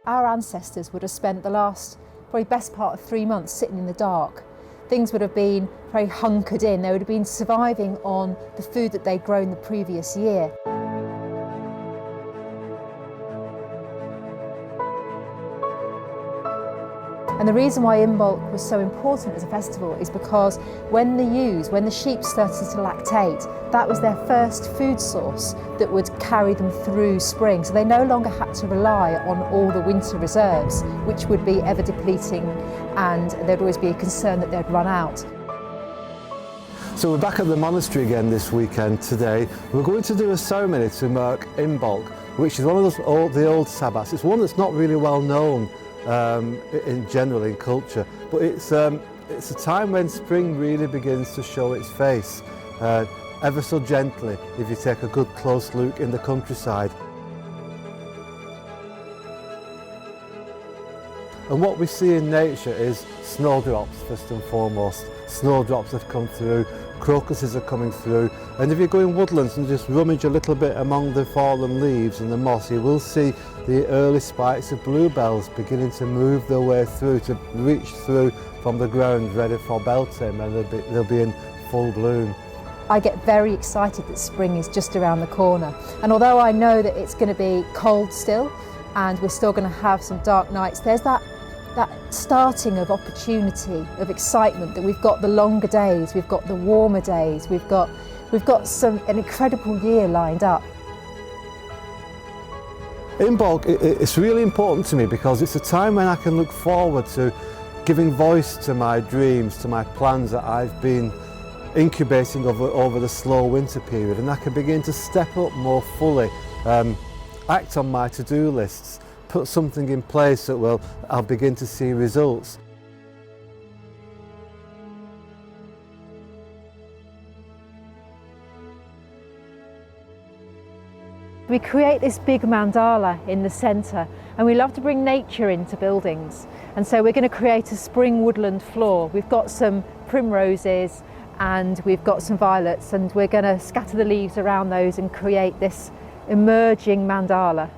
our ancestors would have spent the last, probably best part of 3 months sitting in the dark. Things would have been very hunkered in. They would have been surviving on the food that they'd grown the previous year. And the reason why Imbolc was so important as a festival is because when the sheep started to lactate, that was their first food source that would carry them through spring. So they no longer had to rely on all the winter reserves, which would be ever depleting, and there'd always be a concern that they'd run out. So we're back at the monastery again this weekend today. We're going to do a ceremony to mark Imbolc, which is one of the old Sabbats. It's one that's not really well known in general in culture, but it's a time when spring really begins to show its face, ever so gently if you take a good close look in the countryside. And what we see in nature is snowdrops first and foremost. Snowdrops have come through, crocuses are coming through, and if you go in woodlands and just rummage a little bit among the fallen leaves and the moss, you will see the early spikes of bluebells beginning to move their way through, to reach through from the ground ready for belting, and they'll be in full bloom. I get very excited that spring is just around the corner, and although I know that it's going to be cold still and we're still going to have some dark nights, there's that starting of opportunity, of excitement, that we've got the longer days, we've got the warmer days, we've got an incredible year lined up. Imbolc, it's really important to me because it's a time when I can look forward to giving voice to my dreams, to my plans that I've been incubating over the slow winter period, and I can begin to step up more fully, act on my to-do lists, put something in place that I'll begin to see results. We create this big mandala in the centre, and we love to bring nature into buildings, and so we're going to create a spring woodland floor. We've got some primroses and we've got some violets, and we're going to scatter the leaves around those and create this emerging mandala.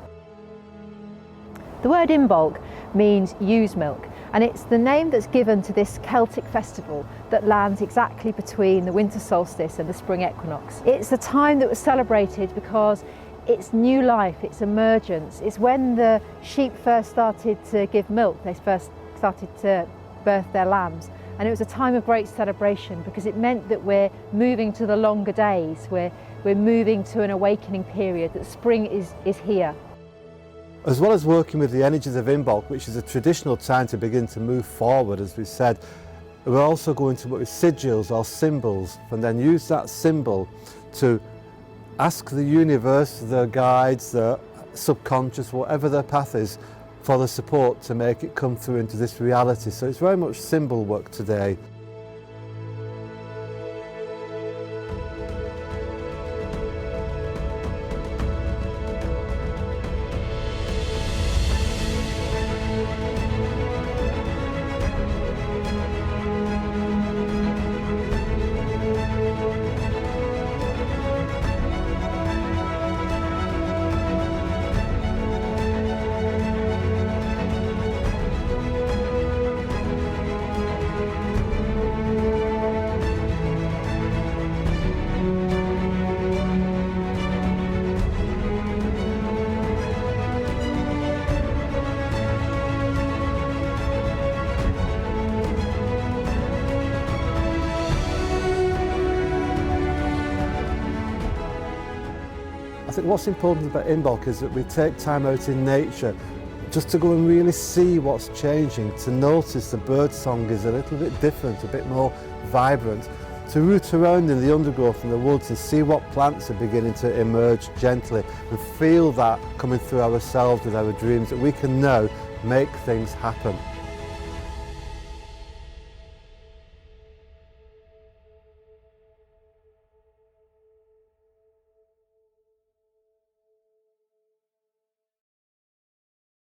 The word Imbolc means ewe's milk, and it's the name that's given to this Celtic festival that lands exactly between the winter solstice and the spring equinox. It's a time that was celebrated because it's new life, it's emergence. It's when the sheep first started to give milk, they first started to birth their lambs. And it was a time of great celebration because it meant that we're moving to the longer days, we're moving to an awakening period, that spring is here. As well as working with the energies of Imbolc, which is a traditional time to begin to move forward, as we said, we're also going to work with sigils or symbols, and then use that symbol to ask the universe, the guides, the subconscious, whatever their path is, for the support to make it come through into this reality. So it's very much symbol work today. I think what's important about Imbolc is that we take time out in nature just to go and really see what's changing, to notice the bird song is a little bit different, a bit more vibrant, to root around in the undergrowth in the woods and see what plants are beginning to emerge gently and feel that coming through ourselves with our dreams, that we can now make things happen.